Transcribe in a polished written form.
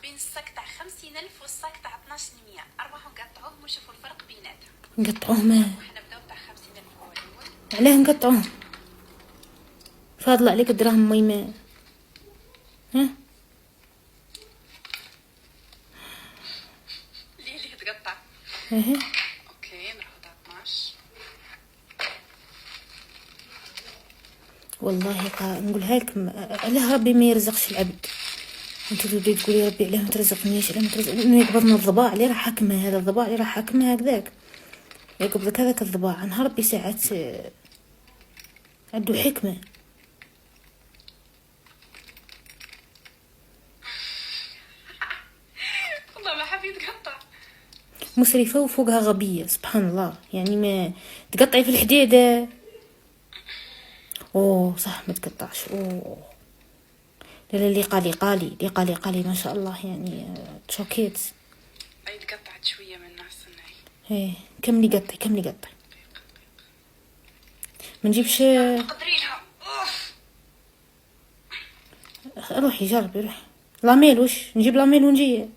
بين الصك تاع 50,000 والصك تاع 1200. اربحوا نقطعوهم ونشوفوا الفرق بيناتهم. نقطعوه ما وحنا نبداو تاع 50,000 هو الاول. علاه نقطعوه؟ فاضل عليك الدراهم ميمه. ها ليه تقطع؟ اها اوكي نروحو تاع 12. والله نقولها لكم، علاه ربي ما يرزقش العبد. انت تبدي تقولي ربي علاه ما ترزقنيش، علاه ما ترزقني، انه يقبضنا الضباع اللي راح حاكمها، هذا الضباع اللي راح حاكمها هكذاك يقبضك هذاك الضباع. نهار ربي ساعات عنده حكمه. والله ما حاب يتقطع. مسرفه وفوقها غبيه سبحان الله، يعني ما تقطعي في الحديده. اوه صح ما تقطعش. اوه لا لا، اللي قالي ما شاء الله، يعني تشوكيت. اي تقطعت شويه من ناس الناي. ايه كملي قطعي ما نجيبش. قدرينها. روحي جربي روحي. لاميل وش نجيب؟ لاميل ونجي